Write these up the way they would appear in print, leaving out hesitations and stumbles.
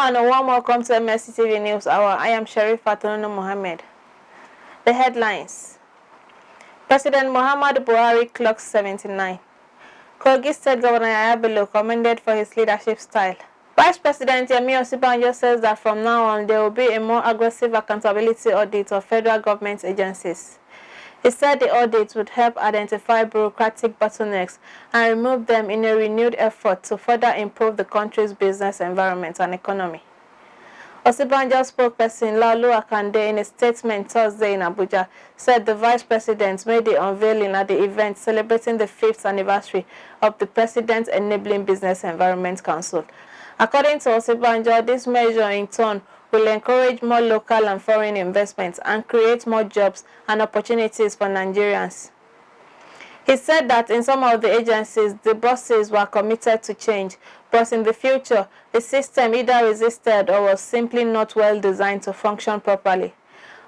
and a warm welcome to Mlc Tv News Hour. I am Sharifatun Mohammed. The headlines. President Muhammadu Buhari clocks 79. KOGI State Governor YAHAYA BELLO commended for his leadership style. Vice President Yemi says that from now on there will be a more aggressive accountability audit of federal government agencies. He said the audit would help identify bureaucratic bottlenecks and remove them in a renewed effort to further improve the country's business environment and economy. Osinbajo's spokesperson Laolu Akande, in a statement Thursday in Abuja, said the Vice President made the unveiling at the event celebrating the 5th anniversary of the President's Enabling Business Environment Council. According to Osinbajo, this measure in turn will encourage more local and foreign investments and create more jobs and opportunities for Nigerians. He said that in some of the agencies, the bosses were committed to change, but in the future, the system either resisted or was simply not well designed to function properly.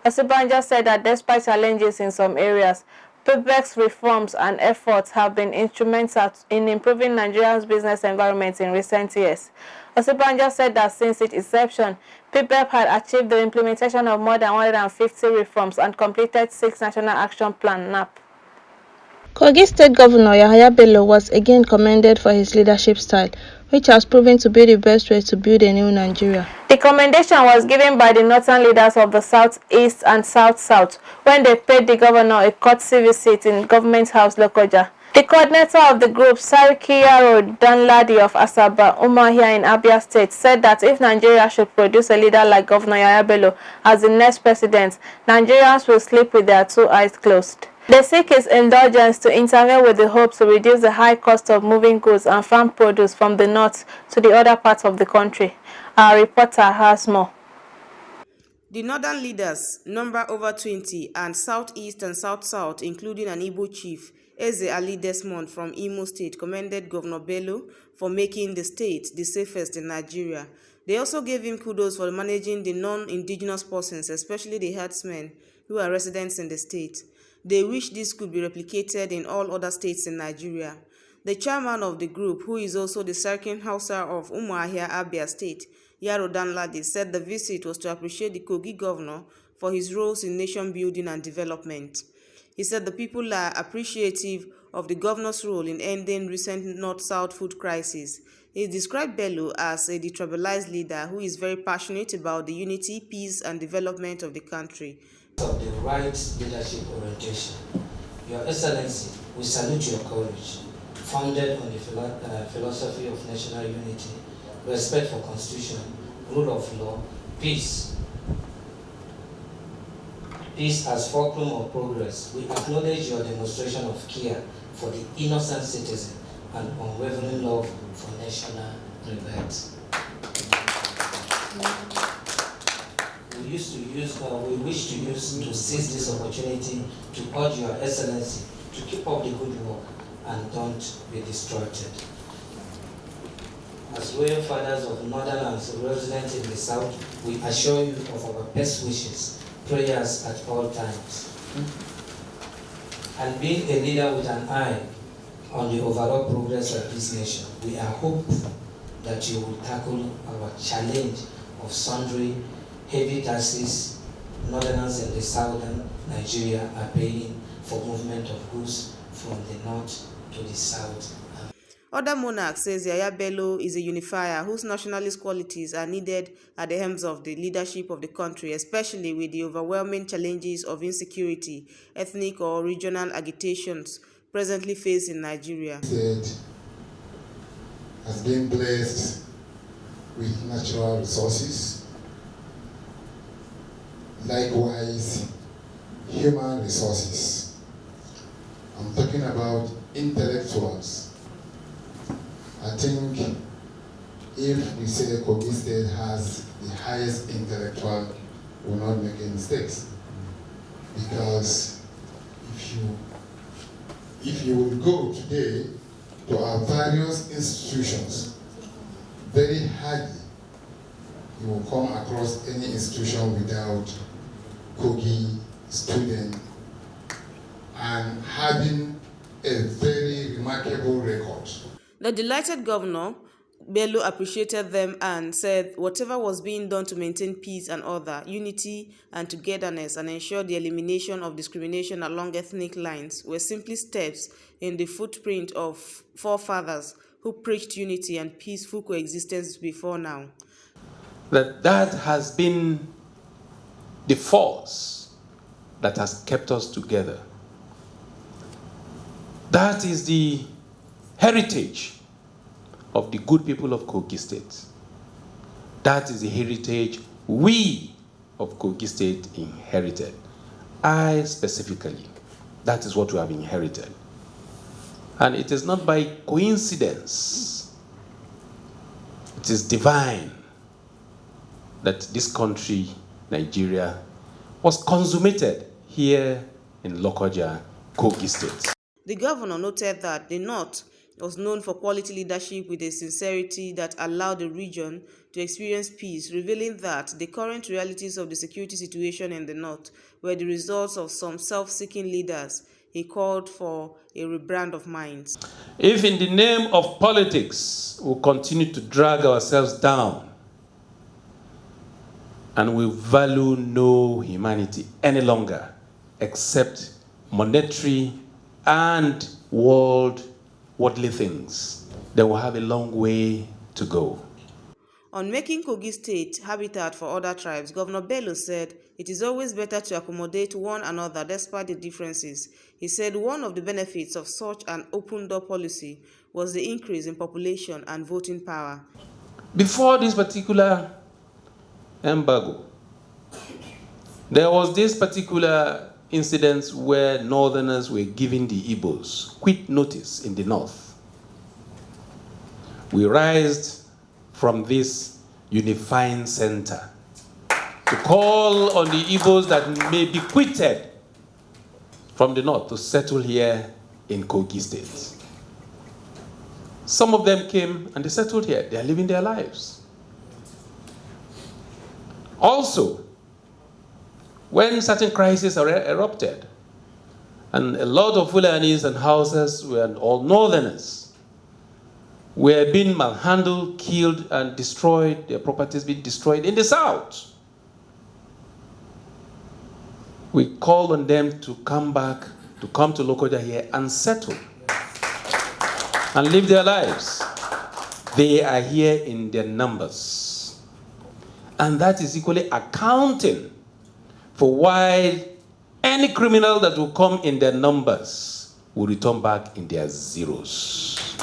Osinbajo said that despite challenges in some areas, PBEC's reforms and efforts have been instrumental in improving Nigeria's business environment in recent years. Osinbajo said that since its inception, PBEC had achieved the implementation of more than 150 reforms and completed 6 National Action Plan (NAP). KOGI State Governor YAHAYA BELLO was again commended for his leadership style, which has proven to be the best way to build a new Nigeria. The commendation was given by the northern leaders of the South-East and South-South when they paid the governor a courtesy visit in Government House, Lokoja. The coordinator of the group, Sariki Danladi of Asaba, Umuahia in Abia State, said that if Nigeria should produce a leader like Governor YAHAYA BELLO as the next president, Nigerians will sleep with their 2 eyes closed. They seek his indulgence to intervene with the hope to reduce the high cost of moving goods and farm produce from the north to the other parts of the country. Our reporter has more. The northern leaders, number over 20, and southeast and south-south, including an Igbo chief, Eze Ali Desmond from Imo State, commended Governor Bello for making the state the safest in Nigeria. They also gave him kudos for managing the non-indigenous persons, especially the herdsmen who are residents in the state. They wish this could be replicated in all other states in Nigeria. The chairman of the group, who is also the Sarkin Hausa of Umuahia, Abia State, Yaro Danladi, said the visit was to appreciate the KOGI governor for his roles in nation building and development. He said the people are appreciative of the governor's role in ending recent North-South food crisis. He described Bello as a detribalized leader who is very passionate about the unity, peace, and development of the country. Of the right leadership orientation. Your Excellency, we salute your courage, founded on the philosophy of national unity, respect for constitution, rule of law, peace. Peace as fulcrum of progress. We acknowledge your demonstration of care for the innocent citizen and unwavering love for national liberty. We wish to seize this opportunity to urge your Excellency to keep up the good work and don't be distracted. As royal fathers of northern and residents in the south, we assure you of our best wishes, prayers at all times. And being a leader with an eye on the overall progress of this nation, we are hopeful that you will tackle our challenge of sundry heavy taxes northerners in the southern Nigeria are paying for movement of goods from the north to the south. Other monarchs says YAHAYA BELLO is a unifier whose nationalist qualities are needed at the helms of the leadership of the country, especially with the overwhelming challenges of insecurity, ethnic or regional agitations presently faced in Nigeria. Has been blessed with natural resources, likewise human resources. I'm talking about intellectuals. I think if we say KOGI State has the highest intellectual, we will not make any mistakes. Because if you will go today to our various institutions, very hardly you will come across any institution without KOGI student and having a very remarkable record. The delighted governor Bello appreciated them and said whatever was being done to maintain peace and order, unity and togetherness and ensure the elimination of discrimination along ethnic lines were simply steps in the footprint of forefathers who preached unity and peaceful coexistence before now. That has been the force that has kept us together. That is the heritage of the good people of Kogi State. That is the heritage we of Kogi State inherited. I specifically, that is what we have inherited. And it is not by coincidence, it is divine that this country, Nigeria, was consummated here in Lokoja, Kogi State. The governor noted that the North was known for quality leadership with a sincerity that allowed the region to experience peace, revealing that the current realities of the security situation in the North were the results of some self-seeking leaders. He called for a rebrand of minds. If in the name of politics we continue to drag ourselves down and we value no humanity any longer except monetary and worldly things, then we'll have a long way to go. On making Kogi State habitat for other tribes, Governor Bello said it is always better to accommodate one another despite the differences. He said one of the benefits of such an open-door policy was the increase in population and voting power. Before this particular embargo, there was this particular incident where Northerners were giving the Igbos quick notice in the North. We raised from this unifying center to call on the Igbos that may be quitted from the North to settle here in Kogi State. Some of them came and they settled here. They are living their lives. Also, when certain crises erupted, and a lot of Fulanis and Hausas and all Northerners were being manhandled, killed, and destroyed, their properties being destroyed in the South, we called on them to come back, to come to Lokoja here and settle and live their lives. They are here in their numbers. And that is equally accounting for why any criminal that will come in their numbers will return back in their zeros.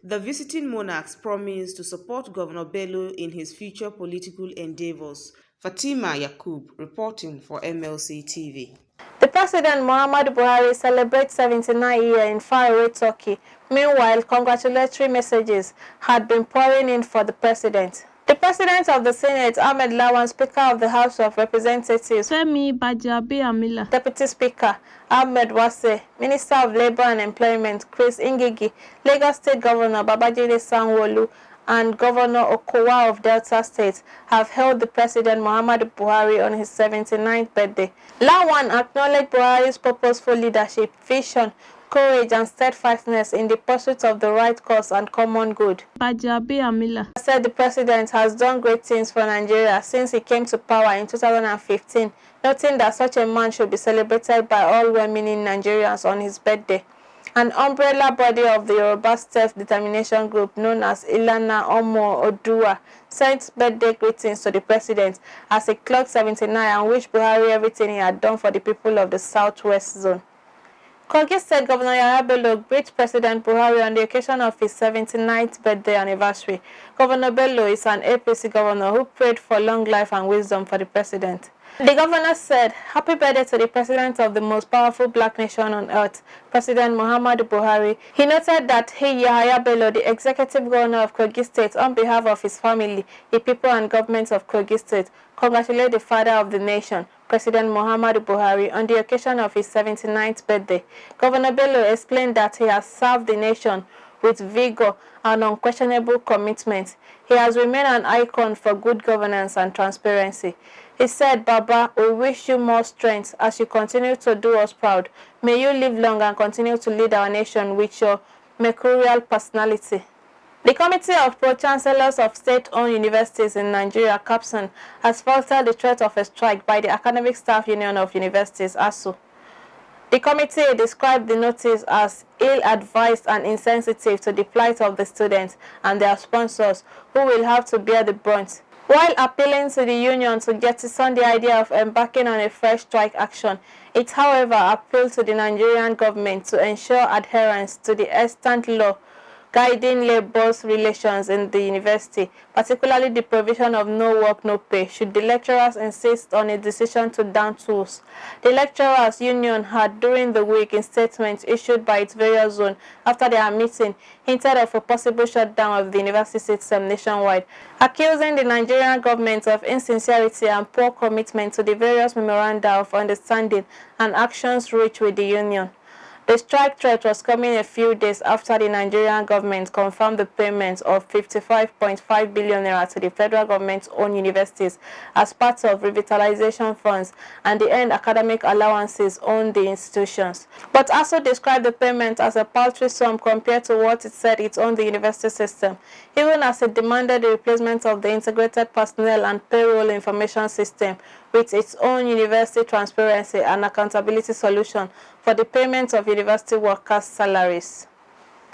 The visiting monarchs promised to support Governor Bello in his future political endeavors. Fatima Yakub reporting for MLC TV. The President Muhammadu Buhari celebrates 79 years in faraway Turkey. Meanwhile, congratulatory messages had been pouring in for the President. The President of the Senate, Ahmed Lawan, Speaker of the House of Representatives, Femi Bajabiamila, Deputy Speaker, Ahmed Wase, Minister of Labour and Employment, Chris Ngigi, Lagos State Governor Babajide Sanwo-Olu, and Governor Okowa of Delta State have hailed the President Muhammadu Buhari on his 79th birthday. Lawan acknowledged Buhari's purposeful leadership, vision, courage and steadfastness in the pursuit of the right cause and common good. Bajabiamila said the President has done great things for Nigeria since he came to power in 2015, noting that such a man should be celebrated by all well-meaning Nigerians on his birthday. An umbrella body of the Yoruba Self-Determination Group known as Ilana Omo Odua sent birthday greetings to the President as he clocked 79 and wished Buhari everything he had done for the people of the Southwest Zone. Kogi State Governor Yahaya Bello greeted President Buhari on the occasion of his 79th birthday anniversary. Governor Bello is an APC governor who prayed for long life and wisdom for the President. The governor said, "Happy birthday to the President of the most powerful black nation on earth, President Muhammadu Buhari." He noted that he, Yahaya Bello, the executive governor of Kogi State, on behalf of his family, the people and government of Kogi State, congratulate the father of the nation, President Muhammadu Buhari, on the occasion of his 79th birthday. Governor Bello explained that he has served the nation with vigor and unquestionable commitment. He has remained an icon for good governance and transparency. He said, "Baba, we wish you more strength as you continue to do us proud. May you live long and continue to lead our nation with your mercurial personality. The Committee of Pro-Chancellors of State-Owned Universities in Nigeria, (CAPSUN), has faltered the threat of a strike by the Academic Staff Union of Universities, (ASU). The committee described the notice as ill-advised and insensitive to the plight of the students and their sponsors, who will have to bear the brunt. While appealing to the union to jettison the idea of embarking on a fresh strike action, it, however, appealed to the Nigerian government to ensure adherence to the extant law guiding labor relations in the university, particularly the provision of no work, no pay, should the lecturers insist on a decision to down tools. The lecturers' union had, during the week, in statements issued by its various zones after their meeting, hinted of a possible shutdown of the university system nationwide, accusing the Nigerian government of insincerity and poor commitment to the various memoranda of understanding and actions reached with the union. The strike threat was coming a few days after the Nigerian government confirmed the payment of 55.5 billion naira to the federal government-owned universities as part of revitalization funds and the end academic allowances on the institutions. But also described the payment as a paltry sum compared to what it said it owned the university system, even as it demanded the replacement of the integrated personnel and payroll information system with its own university transparency and accountability solution for the payment of university workers' salaries.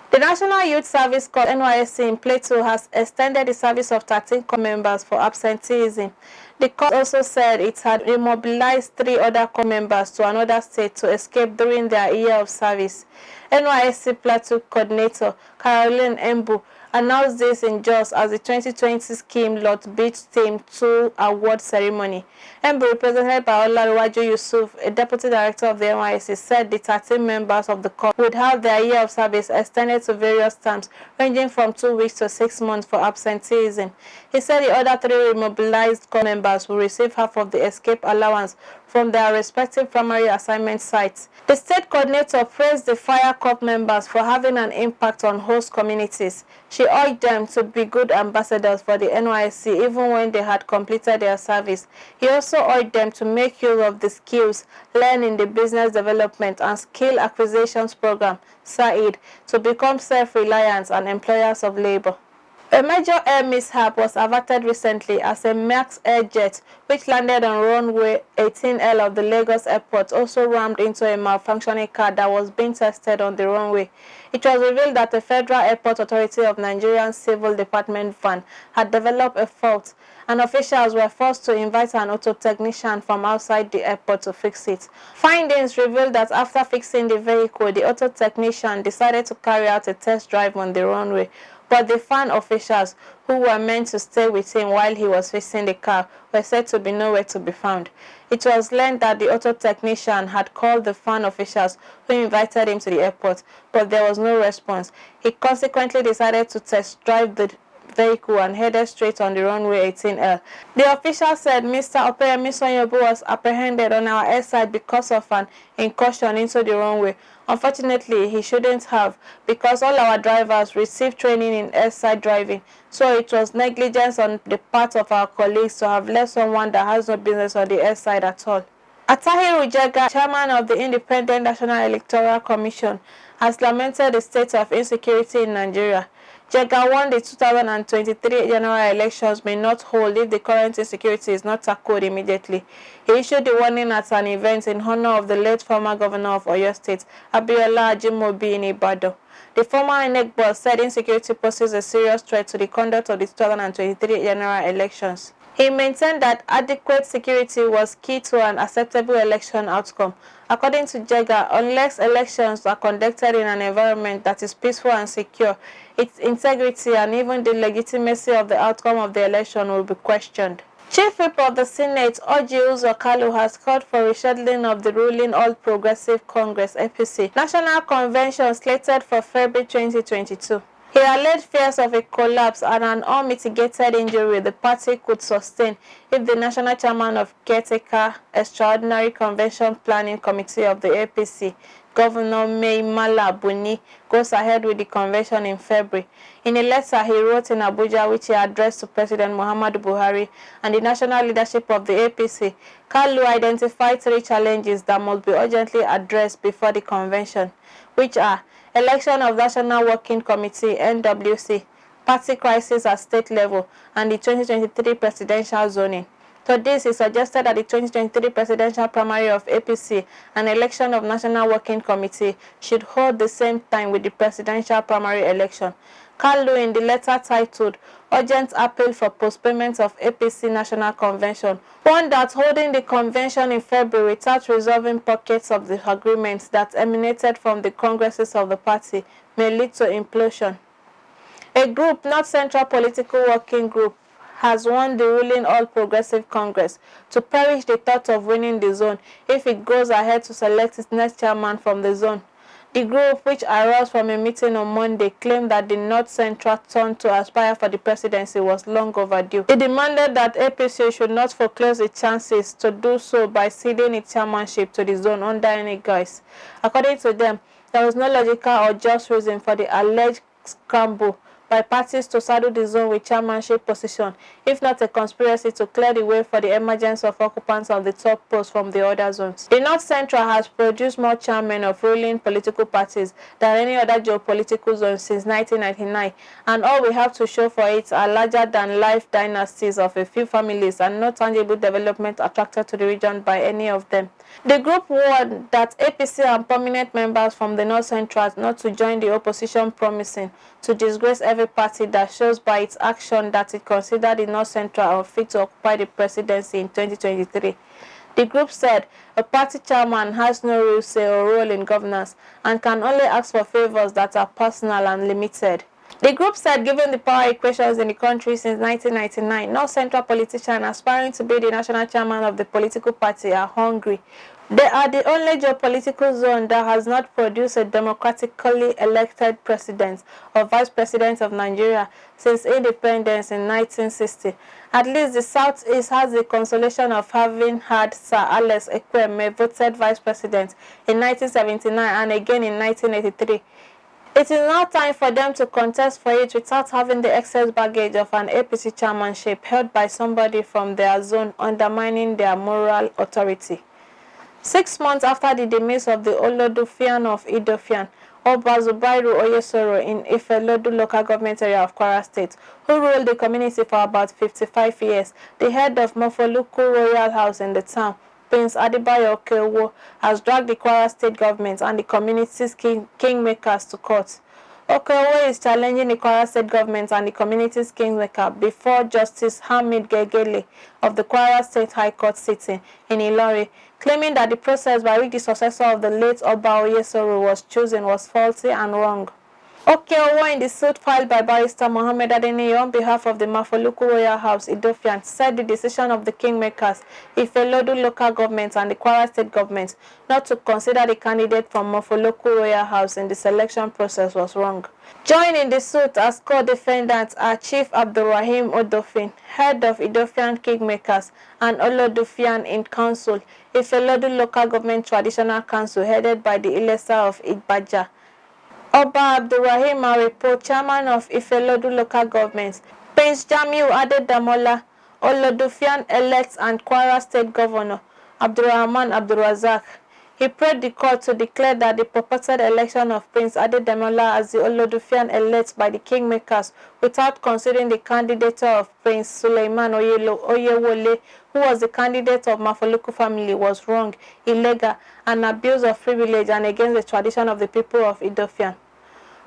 The National Youth Service Corps (NYSC) in Plateau has extended the service of 13 corps members for absenteeism. The corps also said it had remobilized 3 other corps members to another state to escape during their year of service. NYSC Plateau Coordinator Caroline Embu announced this in Jos as the 2020 Scheme Lot Beach Team 2 award ceremony. Embu, represented by Olaruwaju Yusuf, a deputy director of the NYSC, said the 13 members of the corps would have their year of service extended to various terms, ranging from 2 weeks to 6 months for absenteeism. He said the other 3 remobilized corps members will receive half of the escape allowance from their respective primary assignment sites. The state coordinator praised the Fire Corps members for having an impact on host communities. She urged them to be good ambassadors for the NYSC even when they had completed their service. He also urged them to make use of the skills learned in the Business Development and Skill Acquisitions Program, SAID, to become self-reliant and employers of labor. A major air mishap was averted recently as a Max Air jet, which landed on runway 18L of the Lagos airport, also rammed into a malfunctioning car that was being tested on the runway. It was revealed that the Federal Airport Authority of Nigerian Civil Department van had developed a fault, and officials were forced to invite an auto technician from outside the airport to fix it. Findings revealed that after fixing the vehicle, the auto technician decided to carry out a test drive on the runway, but the fan officials who were meant to stay with him while he was fixing the car were said to be nowhere to be found. It was learned that the auto technician had called the fan officials who invited him to the airport, but there was no response. He consequently decided to test drive the vehicle and headed straight on the runway 18L. The official said Mr. Opeyemi Sonyobu was apprehended on our airside because of an incursion into the runway. Unfortunately, he shouldn't have, because all our drivers received training in airside driving, so it was negligence on the part of our colleagues to have left someone that has no business on the airside at all. Atahiru Jega, chairman of the Independent National Electoral Commission, has lamented the state of insecurity in Nigeria. Jega warned the 2023 general elections may not hold if the current insecurity is not tackled immediately. He issued the warning at an event in honor of the late former governor of Oyo State, Abiola Ajimobi, in Ibadan. The former INEC boss said insecurity poses a serious threat to the conduct of the 2023 general elections. He maintained that adequate security was key to an acceptable election outcome. According to Jega, unless elections are conducted in an environment that is peaceful and secure, its integrity and even the legitimacy of the outcome of the election will be questioned. Chief Whip of the Senate, Orji Uzor Kalu, has called for rescheduling of the ruling All Progressive Congress (APC) National Convention slated for February 2022. He alleged fears of a collapse and an unmitigated injury the party could sustain if the national chairman of Caretaker Extraordinary Convention Planning Committee of the APC, Governor Maimala Buni, goes ahead with the convention in February. In a letter he wrote in Abuja, which he addressed to President Muhammadu Buhari and the national leadership of the APC, Kalu identified 3 challenges that must be urgently addressed before the convention, which are election of National Working Committee (NWC), party crisis at state level, and the 2023 presidential zoning. To this, he suggested that the 2023 presidential primary of APC and election of National Working Committee should hold the same time with the presidential primary election. Kalu, in the letter titled Urgent Appeal for Postponement of APC National Convention, warned that holding the convention in February without resolving pockets of the agreements that emanated from the congresses of the party may lead to implosion. A group, not Central Political Working Group, has warned the ruling All Progressive Congress to perish the thought of winning the zone if it goes ahead to select its next chairman from the zone. The group, which arose from a meeting on Monday, claimed that the North Central turn to aspire for the presidency was long overdue. It demanded that APC should not foreclose its chances to do so by ceding its chairmanship to the zone under any guise. According to them, there was no logical or just reason for the alleged scramble by parties to saddle the zone with chairmanship position, if not a conspiracy to clear the way for the emergence of occupants of the top posts from the other zones. The North Central has produced more chairmen of ruling political parties than any other geopolitical zone since 1999, and all we have to show for it are larger-than-life dynasties of a few families and no tangible development attracted to the region by any of them. The group warned that APC and prominent members from the North Central not to join the opposition, promising to disgrace every party that shows by its action that it considered the North Central unfit to occupy the presidency in 2023. The group said a party chairman has no real say or role in governance and can only ask for favors that are personal and limited. The group said given the power equations in the country since 1999, North Central politicians aspiring to be the national chairman of the political party are hungry. They are the only geopolitical zone that has not produced a democratically elected president or vice president of Nigeria since independence in 1960. At least the Southeast has the consolation of having had Sir Alex Ekweme voted vice president in 1979 and again in 1983. It is now time for them to contest for it without having the excess baggage of an APC chairmanship held by somebody from their zone undermining their moral authority. 6 months after the demise of the Olodufian of Idofian, Oba Zubairu Oyesoro in Ifelodu local government area of Kwara State, who ruled the community for about 55 years, the head of Mofoluku Royal House in the town, Prince Adebayo Okeowo, has dragged the Kwara State government and the community's kingmakers to court. Okeowo is challenging the Kwara State government and the community's kingmaker before Justice Hamid Gegele of the Kwara State High Court sitting in Ilori, claiming that the process by which the successor of the late Oba Oyesoro was chosen was faulty and wrong. Okeowo, in the suit filed by Barrister Mohammed Adeniyi on behalf of the Mafoluku Royal House, Idofian, said the decision of the kingmakers, Ifelodu local government and the Kwara State government not to consider the candidate from Mafoluku Royal House in the selection process was wrong. Joining the suit as co-defendants are Chief Abdulrahim Odofin, head of Idofian kingmakers, and Olodufian in council, Ifelodu local government traditional council headed by the Ilesa of Igbaja. Oba Abdulrahim Aripo, chairman of Ifelodu local government, Prince Jamiu Adedamola, Olodufian elect and Kwara State Governor, Abdurrahman Abdulrazak. He prayed the court to declare that the purported election of Prince Adedamola as the Olodufian elect by the kingmakers without considering the candidature of Prince Suleiman Oyewole, who was the candidate of Mafoluku family, was wrong, illegal, and abuse of privilege and against the tradition of the people of Idofian.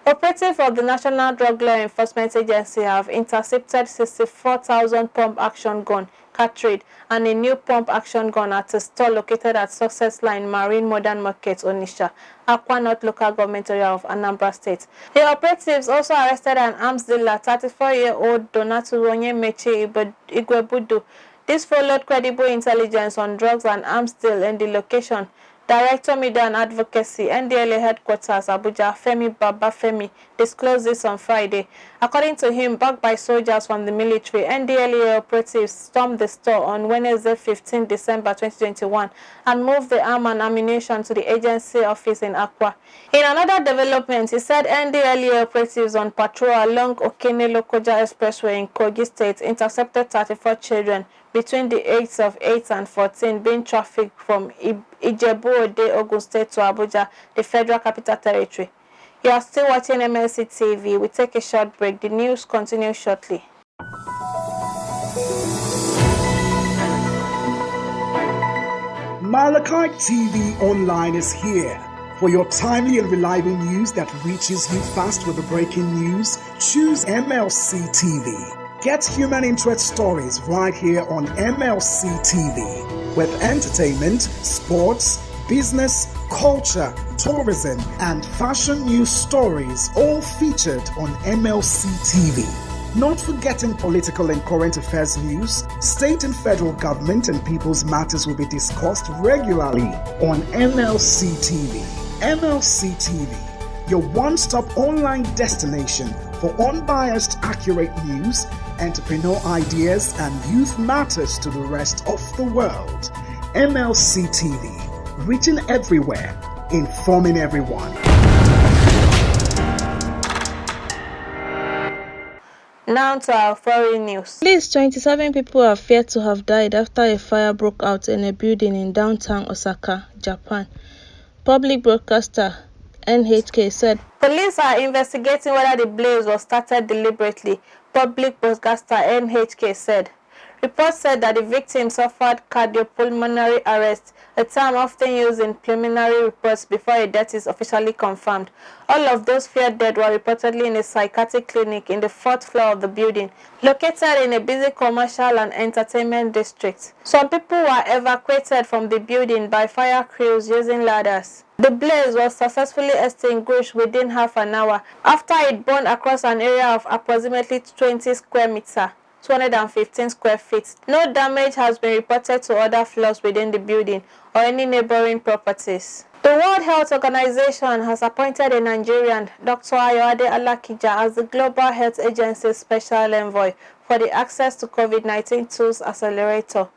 Operatives of the National Drug Law Enforcement Agency have intercepted 64,000 pump-action gun cartridge and a new pump-action gun at a store located at Success Line Marine Modern Market, Onitsha, Akwa North local government area of Anambra State. The operatives also arrested an arms dealer, 34-year-old Donatu Onyemechi Igwebudu. This followed credible intelligence on drugs and arms deal in the location. Director Media and Advocacy, NDLA Headquarters, Abuja, Femi Babafemi, disclosed this on Friday. According to him, backed by soldiers from the military, NDLA operatives stormed the store on Wednesday, 15 December 2021, and moved the arm and ammunition to the agency office in Akwa. In another development, he said NDLA operatives on patrol along Okene-Lokoja Expressway in Kogi State intercepted 34 children between the ages of 8 and 14 being trafficked from Ijebu-Ode, Ogun State to Abuja, the Federal Capital Territory. You are still watching MLC TV. We take a short break. The news continues shortly. Mlc TV Online is here. For your timely and reliable news that reaches you fast with the breaking news, choose MLC TV. Get human interest stories right here on MLC TV. With entertainment, sports, business, culture, tourism, and fashion news stories all featured on MLC TV. Not forgetting political and current affairs news, state and federal government and people's matters will be discussed regularly on MLC TV. MLC TV, your one-stop online destination for unbiased, accurate news, entrepreneur ideas, and youth matters to the rest of the world. MLC TV, reaching everywhere, informing everyone. Now to our foreign news. At least 27 people are feared to have died after a fire broke out in a building in downtown Osaka, Japan. Public broadcaster NHK said police are investigating whether the blaze was started deliberately. Public broadcaster NHK said. Reports said that the victim suffered cardiopulmonary arrest, a term often used in preliminary reports before a death is officially confirmed. All of those feared dead were reportedly in a psychiatric clinic in the 4th floor of the building, located in a busy commercial and entertainment district. Some people were evacuated from the building by fire crews using ladders. The blaze was successfully extinguished within half an hour after it burned across an area of approximately 20 square meters. 215 square feet. No damage has been reported to other floors within the building or any neighboring properties. The World Health Organization has appointed a Nigerian, Dr. AYOADE ALAKIJA, as the Global Health Agency's special envoy for the Access to COVID-19 Tools Accelerator.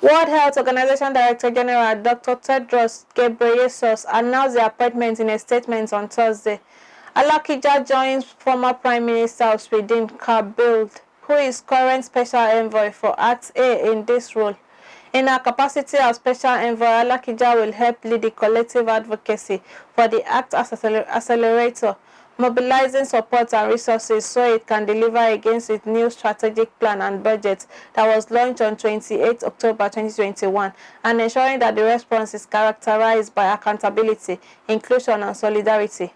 World Health Organization Director General Dr. Tedros Ghebreyesus announced the appointment in a statement on Thursday. ALAKIJA joins former Prime Minister of Sweden, Carl Bildt, who is current special envoy for Act A in this role. In her capacity as special envoy, ALAKIJA will help lead the collective advocacy for the Act Accelerator, mobilizing support and resources so it can deliver against its new strategic plan and budget that was launched on 28 October 2021, and ensuring that the response is characterized by accountability, inclusion, and solidarity.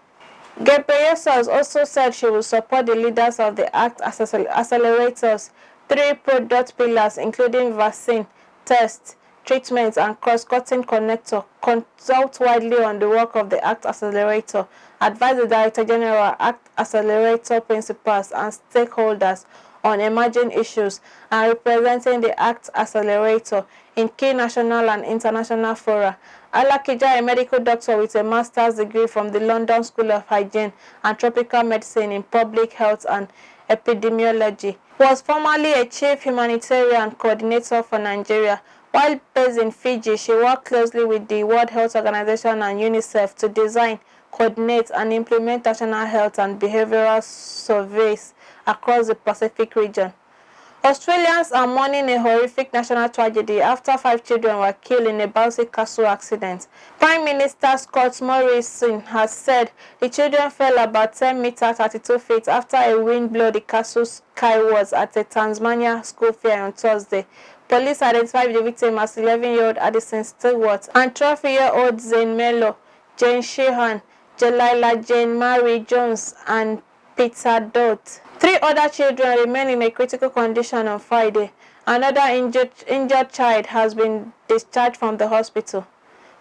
Ghebreyesus also said she will support the leaders of the Act Accelerator's 3 product pillars, including vaccine, test, treatment, and cross-cutting connector, consult widely on the work of the Act Accelerator, advise the Director General, Act Accelerator principals, and stakeholders on emerging issues, and representing the Act Accelerator in key national and international fora. ALAKIJA, a medical doctor with a master's degree from the London School of Hygiene and Tropical Medicine in Public Health and Epidemiology, was formerly a chief humanitarian coordinator for Nigeria. While based in Fiji, she worked closely with the World Health Organization and UNICEF to design, coordinate, and implement national health and behavioral surveys across the Pacific region. Australians are mourning a horrific national tragedy after 5 children were killed in a bouncy castle accident. Prime Minister Scott Morrison has said the children fell about 10 meters 32 feet after a wind blew the castle skywards at a Tasmania school fair on Thursday. Police identified the victim as 11-year-old Addison Stewart and 12-year-old Zane Mello, Jane Sheehan, Jelila Jane Marie Jones, and Peter Dodd. 3 other children remain in a critical condition on Friday. Another injured child has been discharged from the hospital.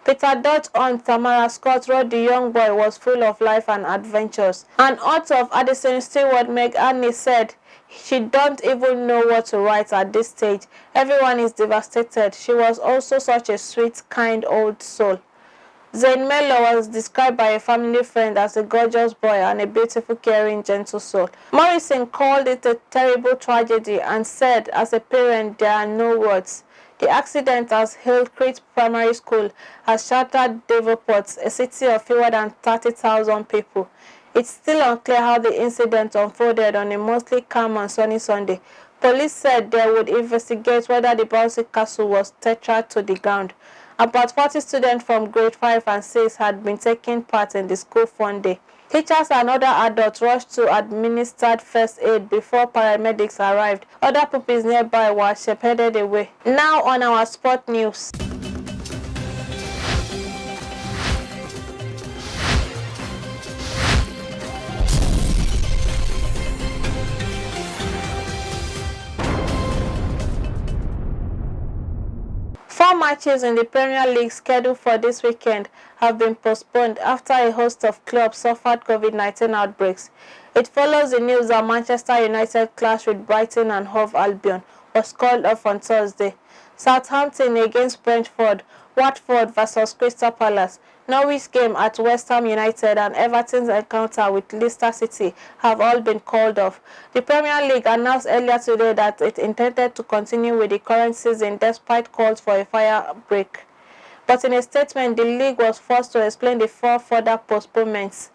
Peter Dodd's aunt Tamara Scott wrote the young boy was full of life and adventures. An aunt of Addison Stewart, Meg Annie, said she don't even know what to write at this stage. Everyone is devastated. She was also such a sweet, kind old soul. Zane Mello was described by a family friend as a gorgeous boy and a beautiful, caring, gentle soul. Morrison called it a terrible tragedy and said, as a parent, there are no words. The accident at Hillcrest Primary School has shattered Devonport, a city of fewer than 30,000 people. It's still unclear how the incident unfolded on a mostly calm and sunny Sunday. Police said they would investigate whether the bouncy castle was tethered to the ground. About 40 students from grade 5 and 6 had been taking part in the school fun day. Teachers and other adults rushed to administer first aid before paramedics arrived. Other pupils nearby were shepherded away. Now on our sport news. Four matches in the Premier League scheduled for this weekend have been postponed after a host of clubs suffered COVID-19 outbreaks. It follows the news that Manchester United clash with Brighton and Hove Albion was called off on Thursday. Southampton against Brentford, Watford vs Crystal Palace, Norwich game at West Ham United and Everton's encounter with Leicester City have all been called off. The Premier League announced earlier today that it intended to continue with the current season despite calls for a fire break. But in a statement, the league was forced to explain the four further postponements,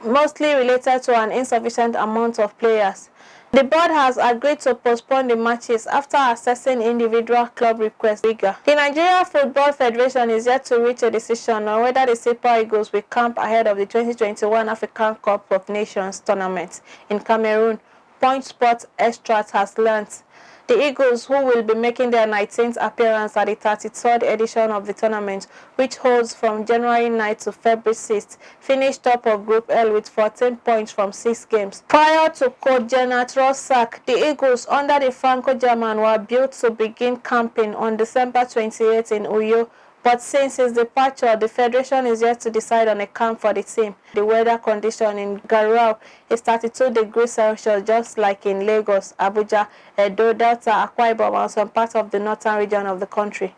mostly related to an insufficient amount of players. The board has agreed to postpone the matches after assessing individual club requests. The Nigeria Football Federation is yet to reach a decision on whether the Super Eagles will camp ahead of the 2021 African Cup of Nations tournament in Cameroon. Point Sports Extract has learnt. The Eagles, who will be making their 19th appearance at the 33rd edition of the tournament, which holds from January 9th to February 6th, finished top of Group L with 14 points from 6 games. Prior to coach Jonathan's sack, the Eagles, under the Franco-German, were built to begin camping on December 28th in Uyo. But since his departure, the Federation is yet to decide on a camp for the team. The weather condition in Garua is 32 degrees Celsius, just like in Lagos, Abuja, Edo, Delta, Akwa Ibom, and some parts of the northern region of the country.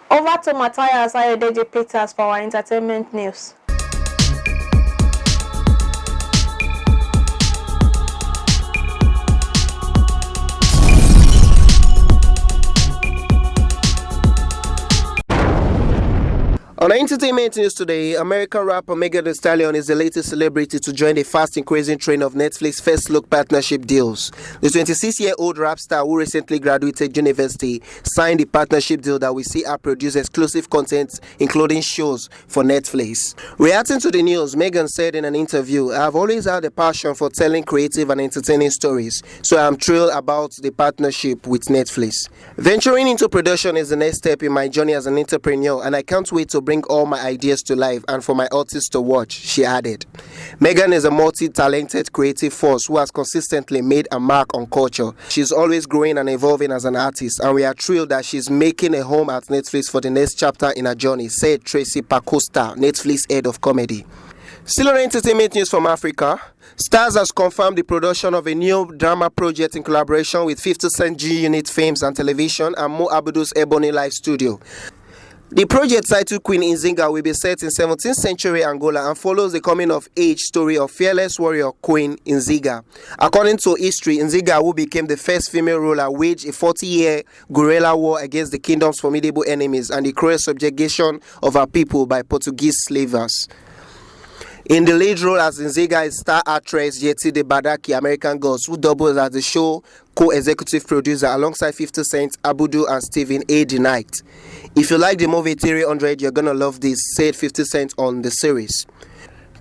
Over to Matthias Ayodeji Peters for our entertainment news. On entertainment news today, American rapper Megan Thee Stallion is the latest celebrity to join the fast-increasing train of Netflix first-look partnership deals. The 26-year-old rap star who recently graduated university signed the partnership deal that will see her produce exclusive content, including shows, for Netflix. Reacting to the news, Megan said in an interview, "I have always had a passion for telling creative and entertaining stories, so I am thrilled about the partnership with Netflix. Venturing into production is the next step in my journey as an entrepreneur, and I can't wait to bring all my ideas to life and for my artists to watch," she added. Megan is a multi-talented creative force who has consistently made a mark on culture. She's always growing and evolving as an artist, and we are thrilled that she's making a home at Netflix for the next chapter in her journey, said Tracy Pacosta, Netflix head of comedy. Still on entertainment news from Africa, Stars has confirmed the production of a new drama project in collaboration with 50 Cent G Unit Films and Television and MUHAMMADU's Ebony Live Studio. The project, titled Queen Nzinga, will be set in 17th century Angola and follows the coming-of-age story of fearless warrior Queen Nzinga. According to history, Nzinga, who became the first female ruler, waged a 40-year guerrilla war against the kingdom's formidable enemies and the cruel subjugation of her people by Portuguese slavers. In the lead role as Nzinga is star actress Yetide Badaki, American Gods, who doubles as the show co-executive producer alongside 50 Cent, Abudu, and Stephen A. The Knight. "If you like the movie 300, you're gonna love this," said 50 Cent on the series.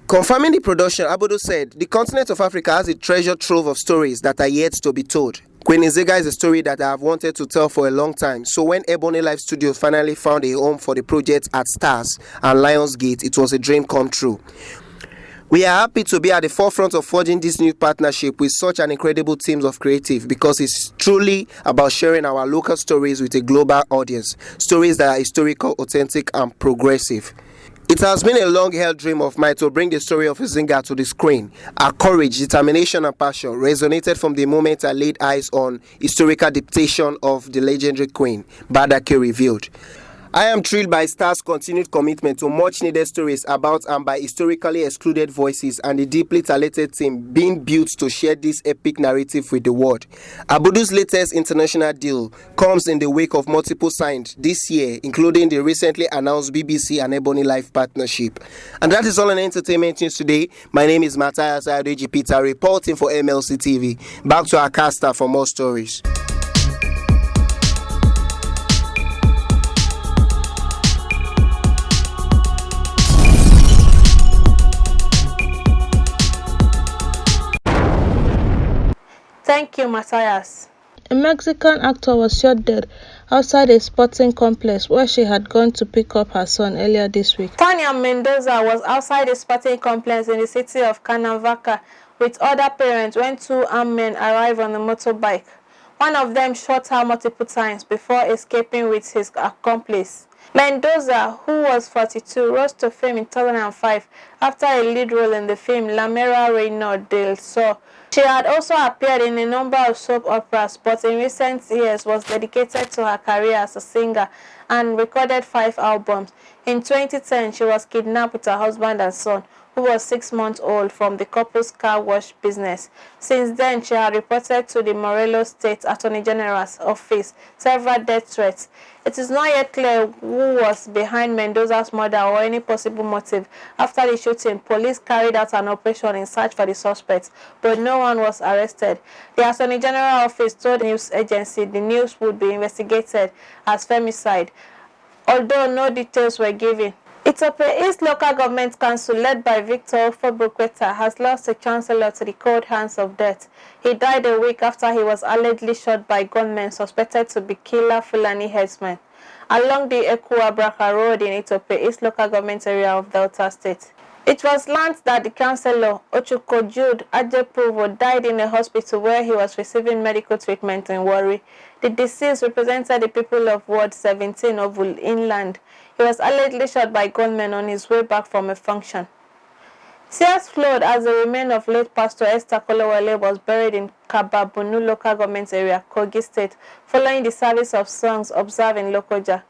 Confirming the production, Abudu said, "The continent of Africa has a treasure trove of stories that are yet to be told. Queen Nzinga is a story that I have wanted to tell for a long time, so when Ebony Live Studios finally found a home for the project at Stars and Lionsgate, it was a dream come true. We are happy to be at the forefront of forging this new partnership with such an incredible team of creative, because it's truly about sharing our local stories with a global audience, stories that are historical, authentic, and progressive. It has been a long-held dream of mine to bring the story of Nzinga to the screen. Our courage, determination, and passion resonated from the moment I laid eyes on historical dictation of the legendary Queen," Badaki revealed. I am thrilled by Star's continued commitment to much-needed stories about and by historically excluded voices and the deeply talented team being built to share this epic narrative with the world. Abudu's latest international deal comes in the wake of multiple signed this year, including the recently announced BBC and Ebony Life partnership. And that is all on entertainment news today. My name is Matthias Ayodeji Peter, reporting for MLC TV. Back to our caster for more stories. Thank you, Matthias. A Mexican actor was shot dead outside a sporting complex where she had gone to pick up her son earlier this week. Tania Mendoza was outside a sporting complex in the city of Cuernavaca with other parents when two armed men arrived on a motorbike. One of them shot her multiple times before escaping with his accomplice. Mendoza, who was 42, rose to fame in 2005 after a lead role in the film La Mera Reina del Sol. She had also appeared in a number of soap operas, but in recent years was dedicated to her career as a singer and recorded 5 albums. In 2010, she was kidnapped with her husband and son, who was 6 months old, from the couple's car wash business. Since then, she had reported to the Morelos State Attorney General's office several death threats. It is not yet clear who was behind Mendoza's murder or any possible motive. After the shooting, police carried out an operation in search for the suspects, but no one was arrested. The Attorney General office told the news agency the news would be investigated as femicide, although no details were given. Ethiopia East Local Government Council, led by Victor Ofo-Bukweta, has lost a chancellor to the cold hands of death. He died a week after he was allegedly shot by gunmen suspected to be killer Fulani herdsmen along the Eku-Abraka Road in Ethiopia East Local Government area of Delta State. It was learned that the councillor, Ochuko Jude Ajeprovo, died in a hospital where he was receiving medical treatment in Warri. The deceased represented the people of Ward 17 of Inland. He was allegedly shot by gunmen on his way back from a function. Tears flowed as the remains of late Pastor Esther Kolowole was buried in Kababunu Local Government Area, Kogi State, following the service of songs observed in Lokoja.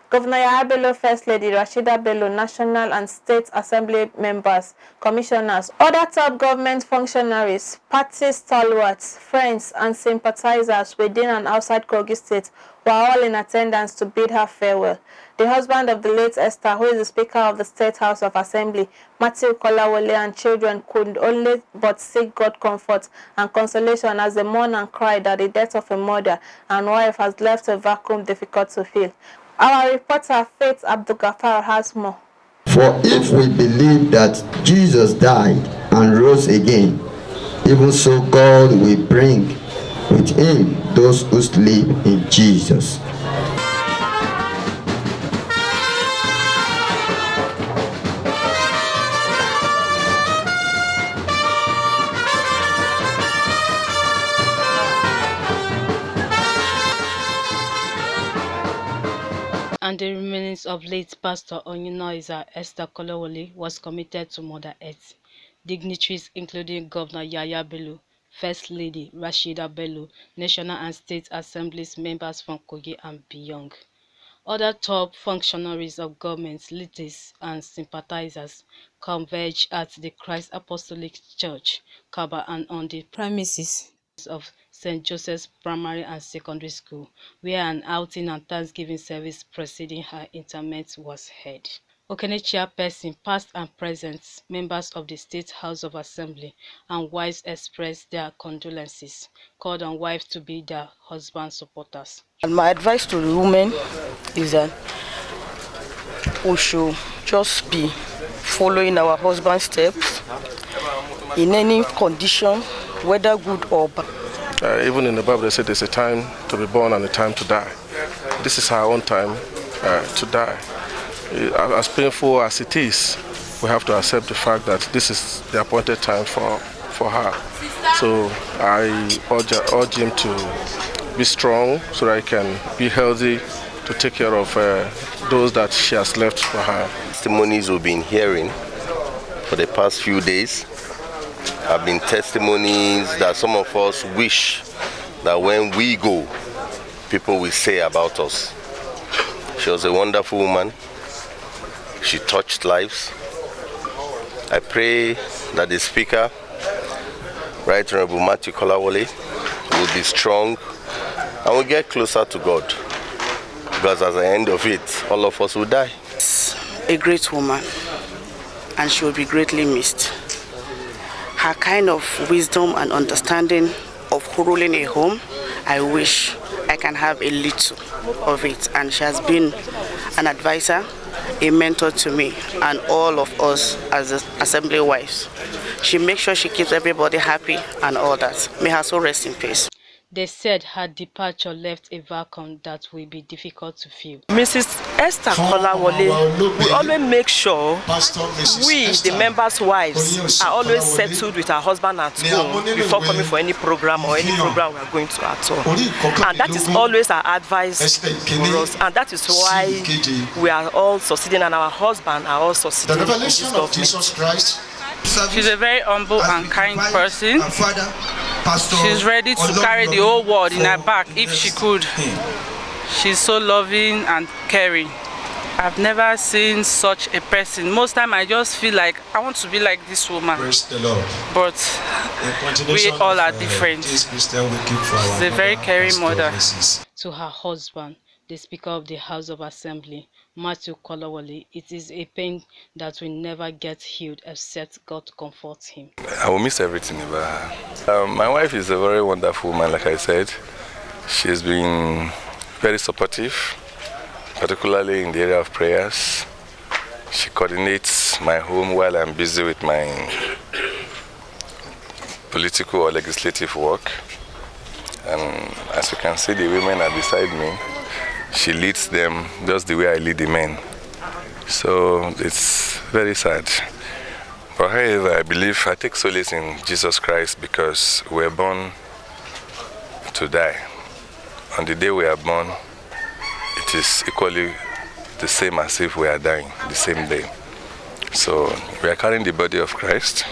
Governor Yahaya Bello, First Lady Rashida Bello, National and State Assembly members, commissioners, other top government functionaries, party stalwarts, friends, and sympathizers within and outside Kogi State were all in attendance to bid her farewell. The husband of the late Esther, who is the Speaker of the State House of Assembly, Matthew Kolawole, and children could only but seek God comfort and consolation as they mourn and cry that the death of a mother and wife has left a vacuum difficult to fill. Our reporter, Faith Abdulgafar, has more. For if we believe that Jesus died and rose again, even so God will bring with him those who sleep in Jesus. And the remains of late Pastor Onyinoiza Esther Kolowole was committed to Mother Earth. Dignitaries including Governor Yahaya Bello, First Lady Rashida Bello, National and State Assemblies members from Kogi and beyond. Other top functionaries of government, leaders and sympathizers converged at the Christ Apostolic Church, Kaba, and on the premises of St. Joseph's Primary and Secondary School, where an outing and Thanksgiving service preceding her interment was held. Okene chairperson, past and present, members of the State House of Assembly and wives expressed their condolences, called on wives to be their husband's supporters. And my advice to the women is that we should just be following our husband's steps in any condition, whether good or bad. Even in the Bible, they say there's a time to be born and a time to die. This is our own time to die. As painful as it is, we have to accept the fact that this is the appointed time for her. So I urge him to be strong so that he can be healthy to take care of those that she has left behind. Testimonies we've been hearing for the past few days have been testimonies that some of us wish that when we go, people will say about us. She was a wonderful woman. She touched lives. I pray that the Speaker, Right Honorable Matthew Kolawole, will be strong and will get closer to God. Because at the end of it, all of us will die. A great woman, and she will be greatly missed. Her kind of wisdom and understanding of ruling a home, I wish I can have a little of it. And she has been an advisor, a mentor to me and all of us as assembly wives. She makes sure she keeps everybody happy and all that. May her soul rest in peace. They said her departure left a vacuum that will be difficult to fill. Mrs. Esther Kolawole will always make sure we, the members' wives, are always settled with our husband at home before coming for any program or any program we are going to at all. And that is always our advice for us. And that is why we are all succeeding and our husbands are all succeeding in this government. She's a very humble and kind person. She's ready to carry the whole world in her back if she could. She's so loving and caring. I've never seen such a person. Most time I just feel like I want to be like this woman. Praise the Lord. But we all are different. She's a very caring mother. To her husband, the Speaker of the House of Assembly, Matthew Kolawole, it is a pain that will never get healed except God comforts him. I will miss everything about her. My wife is a very wonderful woman, like I said. She's been very supportive, particularly in the area of prayers. She coordinates my home while I'm busy with my political or legislative work. And as you can see, the women are beside me. She leads them just the way I lead the men. So it's very sad. But however, I believe I take solace in Jesus Christ because we're born to die. On the day we are born, it is equally the same as if we are dying the same day. So we are carrying the body of Christ.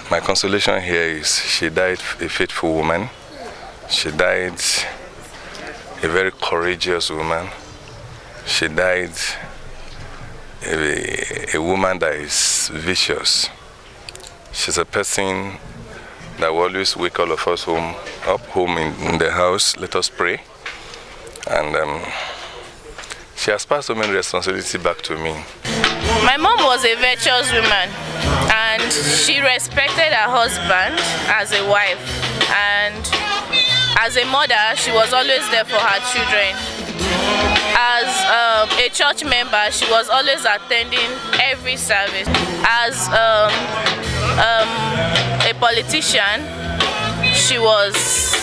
My consolation here is she died a faithful woman. She died a very courageous woman. She died a woman that is vicious. She's a person that will always wake all of us up home in the house. Let us pray. And she has passed so many responsibilities back to me. My mom was a virtuous woman and she respected her husband as a wife, and as a mother she was always there for her children. As a church member she was always attending every service. As a politician she was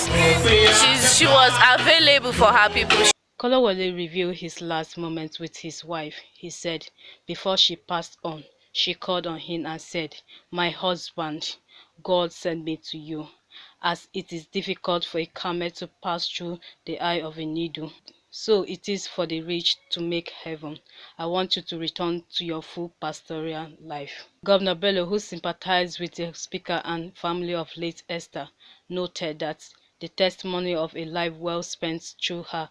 available for her people. Kolawole revealed his last moments with his wife. He said, before she passed on, she called on him and said, "My husband, God sent me to you, as it is difficult for a camel to pass through the eye of a needle. So it is for the rich to make heaven. I want you to return to your full pastoral life." Governor Bello, who sympathized with the Speaker and family of late Esther, noted that the testimony of a life well spent through her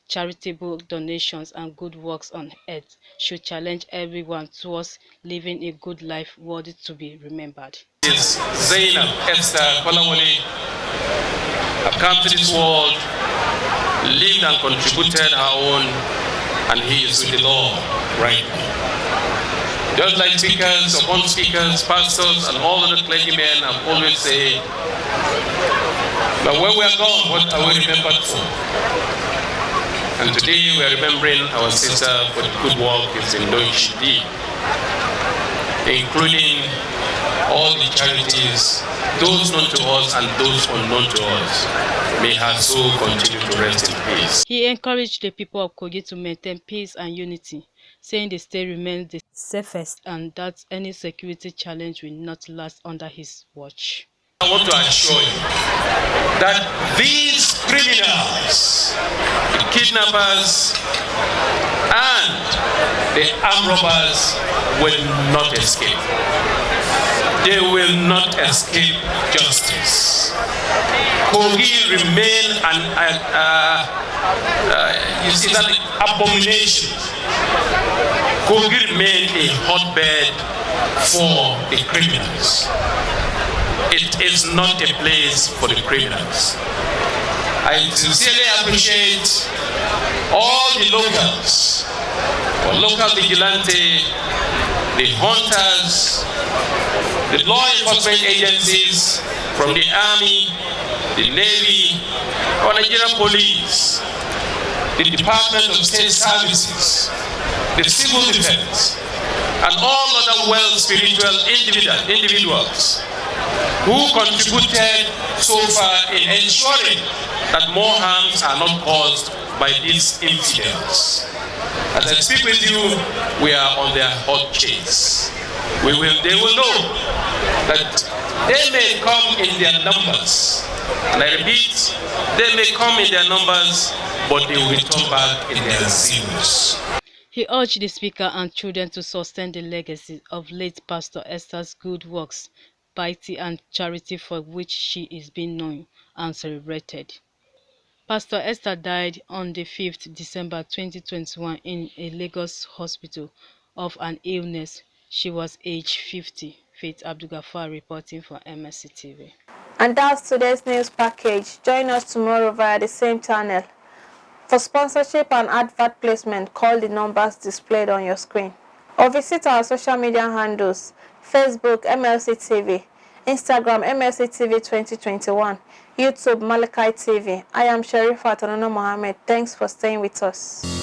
charitable donations and good works on earth should challenge everyone towards living a good life worthy to be remembered. Zainab Esther Kolawole have come to this world, lived and contributed her own, and he is with the Lord right now. Just like speakers, upon speakers, pastors, and all other clergymen have always said, but when we are gone, what are we remembered for? And today we are remembering our sister for the good work in doing she did, including all the charities, those known to us and those unknown to us. May her soul continue to rest in peace. He encouraged the people of Kogi to maintain peace and unity, saying the state remains the safest and that any security challenge will not last under his watch. I want to assure you that these criminals, the kidnappers and the armed robbers will not escape. they will not escape justice. KOGI remain an abomination. KOGI remain a hotbed for the criminals. It is not a place for the criminals. I sincerely appreciate all the locals, or local vigilante, the hunters, the law enforcement agencies from the Army, the Navy, or Nigerian Police, the Department of State Services, the Civil Defense, and all other well-spiritual individuals who contributed so far in ensuring that more harms are not caused by these infidels. As I speak with you, we are on their hot chase. They will know that they may come in their numbers. And I repeat, they may come in their numbers, but they will return back in their zeros. He urged the Speaker and children to sustain the legacy of late Pastor Esther's good works, piety and charity for which she is being known and celebrated. Pastor Esther died on the 5th December 2021 in a Lagos hospital of an illness. She was aged 50. Faith Abdulgafar reporting for MLC TV. And that's today's news package. Join us tomorrow via the same channel. For sponsorship and advert placement, call the numbers displayed on your screen. Or visit our social media handles, Facebook MLC TV, Instagram MLC TV 2021, YouTube Mlc Tv. I am Sherifat Mohammed. Thanks for staying with us.